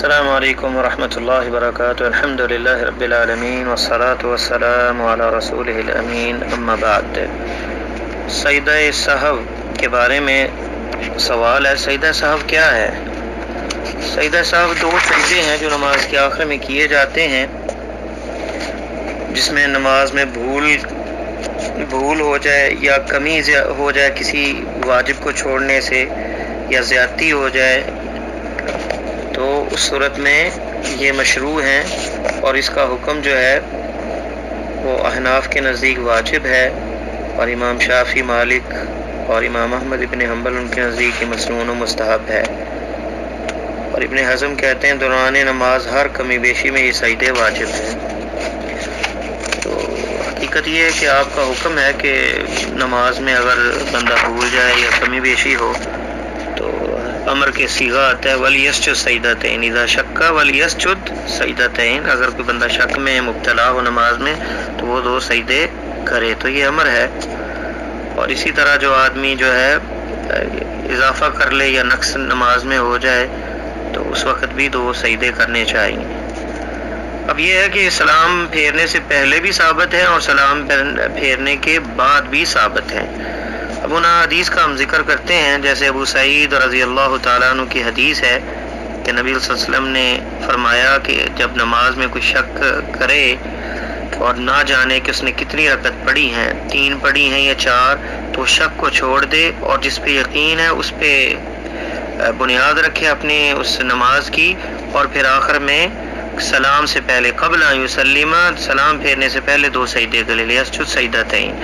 السلام علیکم ورحمۃ اللہ وبرکاتہ. الحمد للہ رب العالمین والصلاة والسلام علی رسولہ الامین. اما بعد، سجدہ سہو کے بارے میں سوال ہے. سجدہ سہو کیا ہے؟ سجدہ سہو دو سجدے ہیں جو نماز کے آخر میں کیے جاتے ہیں، جس میں نماز میں بھول ہو جائے یا کمی ہو جائے کسی واجب کو چھوڑنے سے، یا زیادتی ہو جائے، تو اس صورت میں یہ مشروع ہیں، اور اس کا حکم جو ہے وہ احناف کے نزدیک واجب ہے، اور امام شافعی، مالک اور امام احمد ابن حنبل ان کے نزدیک مسنون و مستحب ہے. اور ابن حزم کہتے ہیں دوران نماز ہر کمی بیشی میں یہ سجدے واجب ہیں. تو حقیقت یہ ہے کہ آپ کا حکم ہے کہ نماز میں اگر بندہ بھول جائے یا کمی بیشی ہو تو امر کے صیغہ آتا ہے وَلْيَسْجُدْ سَجْدَتَيْنِ اِذَا شَكَّ وَلْيَسْجُدْ سَجْدَتَيْنِ. اگر کوئی بندہ شک میں مبتلا ہو نماز میں تو وہ دو سجدے کرے، تو یہ امر ہے. اور اسی طرح جو آدمی جو ہے اضافہ کر لے یا نقص نماز میں ہو جائے تو اس وقت بھی دو سجدے کرنے چاہیے. اب یہ ہے کہ سلام پھیرنے سے پہلے بھی ثابت ہے اور سلام پھیرنے کے بعد بھی ثابت ہے. اب ان حدیث کا ہم ذکر کرتے ہیں، جیسے ابو سعید رضی اللہ تعالیٰ عنہ کی حدیث ہے کہ نبی صلی اللہ علیہ وسلم نے فرمایا کہ جب نماز میں کوئی شک کرے اور نہ جانے کہ اس نے کتنی رکعت پڑھی ہیں، 3 پڑھی ہیں یا 4، تو شک کو چھوڑ دے اور جس پہ یقین ہے اس پہ بنیاد رکھے اپنی اس نماز کی، اور پھر آخر میں سلام سے پہلے قبل ان یسلم، سلام پھیرنے سے پہلے دو سجدے کر لے. یسجد سجدتین.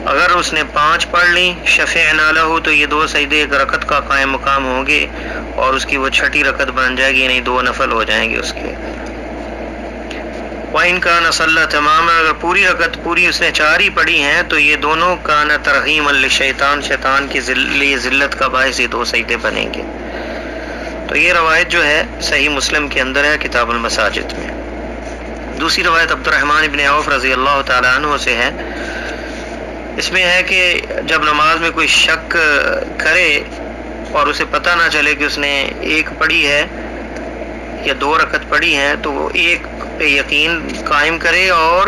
اگر اس نے 5 پڑھ لی شفعنا لہ، تو یہ 2 سجدے ایک رکعت کا قائم مقام ہوں گے اور اس کی وہ 6ٹھی رکعت بن جائے گی، یعنی 2 نفل ہو جائیں گے اس کے. وَإِنْ كَانَ صَلَّى تَمَامًا، اگر پوری رکعت پوری اس نے 4 ہی پڑھی ہیں تو یہ دونوں کان ترغیما للشیطان، شیطان کی لیے ذلت کا باعث یہ 2 سجدے بنیں گے. تو یہ روایت جو ہے صحیح مسلم کے اندر ہے کتاب المساجد میں. دوسری روایت عبد الرحمن ابن عوف رضی اللہ تعالیٰ عنہ سے ہے. اس میں ہے کہ جب نماز میں کوئی شک کرے اور اسے پتہ نہ چلے کہ اس نے 1 پڑھی ہے یا 2 رکعت پڑھی ہیں، تو وہ 1 پہ یقین قائم کرے اور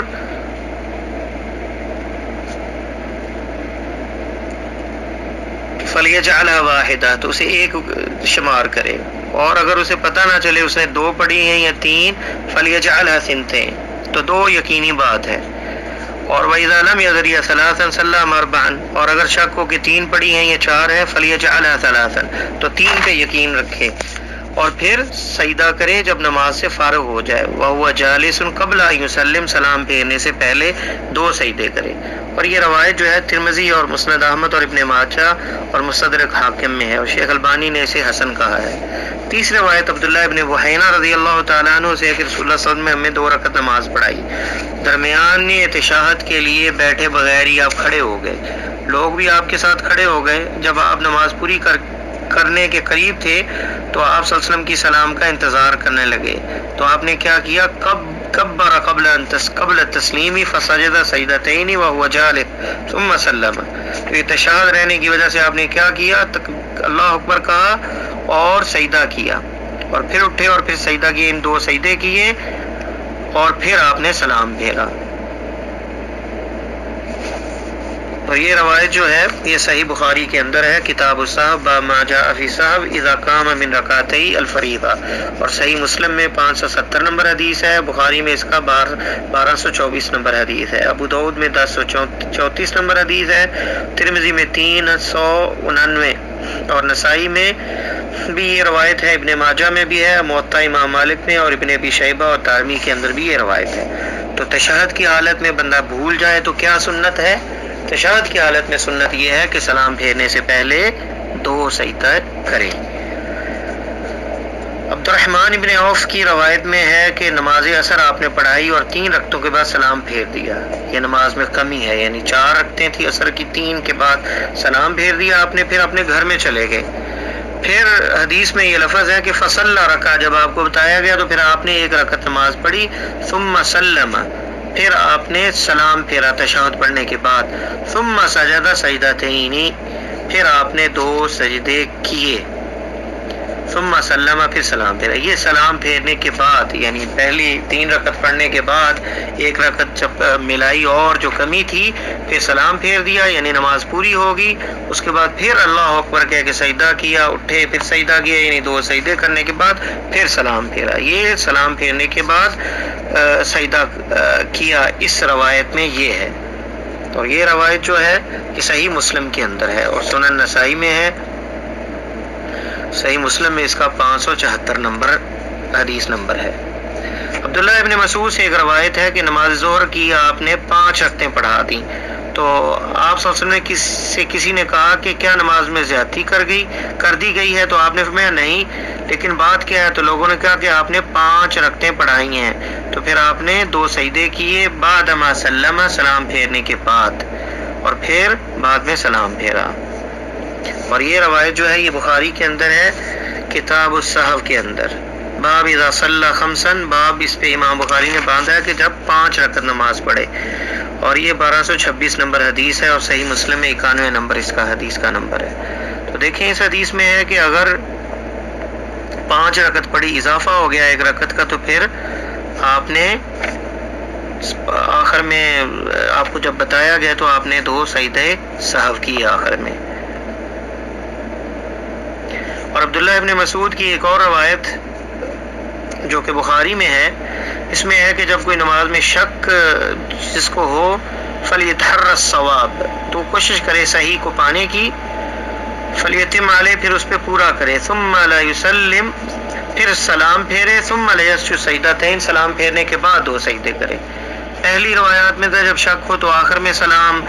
فَلْيَجْعَلْهَا وَاحِدَةً، تو اسے 1 شمار کرے. اور اگر اسے پتہ نہ چلے اس نے 2 پڑھی ہیں یا 3، فَلْيَجْعَلْهَا ثِنْتَيْنِ، تو 2 یقینی بات ہے. اور وَإِذَا لَمْ يَدْرِ ثَلَاثًا صَلَّى مَرْبَعًا، اور اگر شک ہو کہ 3 پڑھی ہیں یا 4 ہیں، فَلْيَجْعَلْهَا ثَلَاثًا، تو 3 پہ یقین رکھے اور پھر سجدہ کرے جب نماز سے فارغ ہو جائے. وَهُوَ جَالِسٌ قَبْلَ أَن يُسَلِّمَ، سلام پھیرنے سے پہلے 2 سجدے کرے. اور یہ روایت جو ہے ترمذی اور مسند احمد اور ابن ماجہ اور مستدرک حاکم میں ہے، اور شیخ البانی نے اسے حسن کہا ہے. تیسری روایت عبداللہ ابن بحینہ رضی اللہ تعالیٰ عنہ سے کہ رسول اللہ صلی اللہ علیہ وسلم نے ہمیں 2 رکعت نماز پڑھائی، درمیانی تشہد کے لیے بیٹھے بغیر ہی آپ کھڑے ہو گئے، لوگ بھی آپ کے ساتھ کھڑے ہو گئے. جب آپ نماز پوری کرنے کے قریب تھے تو آپ صلی اللہ علیہ وسلم کی سلام کا انتظار کرنے لگے. تو آپ نے کیا کیا؟ کبر قبل التسلیم فسجد سجدتین وهو جالس ثم سلم. تو یہ تشہد رہنے کی وجہ سے آپ نے کیا کیا؟ اللہ اکبر کہا اور سجدہ کیا، اور پھر اٹھے اور پھر سجدہ کیے. ان 2 سجدے کیے اور پھر آپ نے سلام پھیرا. اور یہ روایت جو ہے یہ صحیح بخاری کے اندر ہے کتاب الصحب باب ما جاء فی صحب اذا قام من رکعتي الفریضہ، اور صحیح مسلم میں 570 نمبر حدیث ہے، بخاری میں اس کا 1224 نمبر حدیث ہے، ابو داؤد میں 1034 نمبر حدیث ہے، ترمذی میں 399 اور نسائی میں بھی یہ روایت ہے، ابن ماجہ میں بھی ہے، موطا امام مالک میں اور ابن ابی شیبہ اور دارمی کے اندر بھی یہ روایت ہے. تو تشہد کی حالت میں بندہ بھول جائے تو کیا سنت ہے؟ تشہد کی حالت میں سنت یہ ہے کہ سلام پھیرنے سے پہلے 2 سجدہ کرے. عبد الرحمن ابن عوف کی روایت میں ہے کہ نماز عصر آپ نے پڑھائی اور 3 رکعتوں کے بعد سلام پھیر دیا. یہ نماز میں کمی ہے، یعنی 4 رکعتیں تھی عصر کی، 3 کے بعد سلام پھیر دیا آپ نے، پھر اپنے گھر میں چلے گئے. پھر حدیث میں یہ لفظ ہے کہ فصلی رکعہ، جب آپ کو بتایا گیا تو پھر آپ نے 1 رکعت نماز پڑھی. ثم سلم، پھر آپ نے سلام پھیرا تشہد پڑھنے کے بعد. ثم سجد سجدتین، پھر آپ نے 2 سجدے کیے. ثم سلم، پھر سلام پھیرا۔ یہ سلام پھیرنے کے بعد، یعنی پہلی 3 رکعت پڑھنے کے بعد 1 رکعت جب ملائی اور جو کمی تھی، پھر سلام پھیر دیا، یعنی نماز پوری ہوگی۔ اس کے بعد پھر اللہ اکبر کہہ کے سجدہ کیا، اٹھے پھر سجدہ کیا، یعنی 2 سجدے کرنے کے بعد پھر سلام پھیرا۔ یہ سلام پھیرنے کے بعد سجدہ کیا، اس روایت میں یہ ہے۔ اور یہ روایت جو ہے کہ صحیح مسلم کے اندر ہے اور سنن نسائی میں ہے۔ صحیح مسلم میں اس کا 574 نمبر حدیث نمبر ہے۔ عبداللہ ابن مسعود سے ایک روایت ہے کہ نماز ظہر کی آپ نے 5 رکعتیں پڑھا دیں، تو آپ صلی اللہ علیہ وسلم نے کسی نے کہا کہ کیا نماز میں زیادتی کر دی گئی ہے؟ تو آپ نے فرمایا نہیں، لیکن بات کیا ہے؟ تو لوگوں نے کہا کہ آپ نے 5 رکعتیں پڑھائی ہیں، تو پھر آپ نے 2 سجدے کیے بعد ما سلم، سلام پھیرنے کے بعد، اور پھر بعد میں سلام پھیرا۔ اور یہ روایت جو ہے یہ بخاری کے اندر ہے، کتاب السہو کے اندر، باب اذا صلی خمسا، باب اس پہ امام بخاری نے باندھا ہے کہ جب 5 رکعت نماز پڑھے، اور یہ 1226 نمبر حدیث ہے، اور صحیح مسلم میں 91 نمبر اس کا حدیث کا نمبر ہے۔ تو دیکھیں اس حدیث میں ہے کہ اگر 5 رکعت پڑھی، اضافہ ہو گیا 1 رکعت کا، تو پھر آپ نے آخر میں آپ کو جب بتایا گیا تو آپ نے 2 سجدے سہو کیے آخر میں۔ اور عبداللہ ابن مسعود کی ایک اور روایت جو کہ بخاری میں ہے، اس میں ہے کہ جب کوئی نماز میں شک جس کو ہو، فَلْيَتَحَرَّ الصَّوَابَ، تو کوشش کرے صحیح کو پانے کی، فَلْيَتِمْ عَلَيْهِ، پھر اس پہ پورا کرے، ثُمَّ لَا يُسَلِّمْ، پھر سلام پھیرے، ثُمَّ لَيَسْجُدْ سَجْدَتَيْن، سلام پھیرنے کے بعد 2 سجدے کرے۔ پہلی روایات میں تھا جب شک ہو تو آخر میں سلام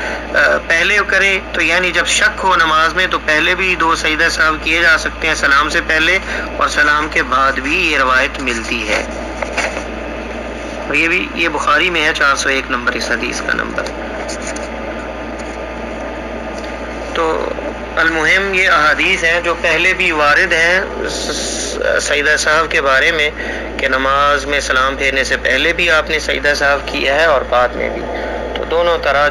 پہلے کرے، تو یعنی جب شک ہو نماز میں تو پہلے بھی 2 سجدہ سہو کیے جا سکتے ہیں، سلام سے پہلے اور سلام کے بعد بھی یہ روایت ملتی ہے۔ اور یہ بخاری میں ہے 401 نمبر اس حدیث کا نمبر۔ تو المہم یہ احادیث ہیں جو پہلے بھی وارد ہیں سجدہ سہو کے بارے میں، کہ نماز میں سلام پھیرنے سے پہلے بھی آپ نے سجدہ سہو کیا ہے اور بعد میں بھی، تو دونوں طرح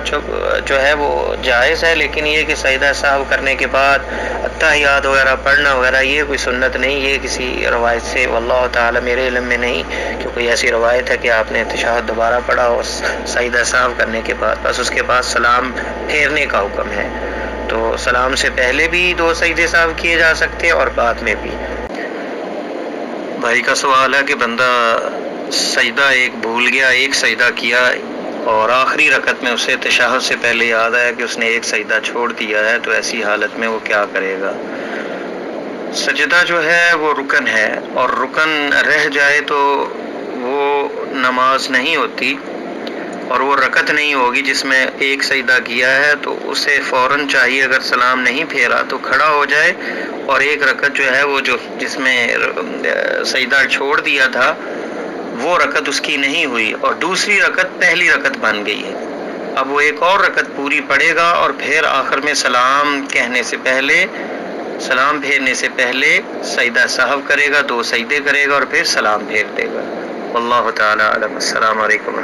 جو ہے وہ جائز ہے، لیکن یہ کہ سجدہ سہو کرنے کے بعد اتحیات وغیرہ پڑھنا وغیرہ یہ کوئی سنت نہیں، یہ کسی روایت سے واللہ تعالی میرے علم میں نہیں کہ کوئی ایسی روایت ہے کہ آپ نے تشہد دوبارہ پڑھا اور سجدہ سہو کرنے کے بعد بس اس کے بعد سلام پھیرنے کا حکم ہے۔ تو سلام سے پہلے بھی 2 سجدے سہو کیے جا سکتے اور بعد میں بھی۔ بھائی کا سوال ہے کہ بندہ سجدہ ایک بھول گیا، 1 سجدہ کیا اور آخری رکعت میں اسے تشہد سے پہلے یاد آیا کہ اس نے 1 سجدہ چھوڑ دیا ہے، تو ایسی حالت میں وہ کیا کرے گا؟ سجدہ جو ہے وہ رکن ہے، اور رکن رہ جائے تو وہ نماز نہیں ہوتی اور وہ رکعت نہیں ہوگی جس میں 1 سجدہ کیا ہے، تو اسے فوراً چاہیے اگر سلام نہیں پھیرا تو کھڑا ہو جائے اور 1 رکعت جو ہے وہ جس میں سجدہ چھوڑ دیا تھا وہ رکعت اس کی نہیں ہوئی اور دوسری رکعت پہلی رکعت بن گئی ہے۔ اب وہ 1 اور رکعت پوری پڑھے گا اور پھر آخر میں سلام کہنے سے پہلے، سلام پھیرنے سے پہلے سجدہ سہو کرے گا، 2 سجدے کرے گا اور پھر سلام پھیر دے گا۔ واللہ تعالی اعلم۔ السلام علیکم۔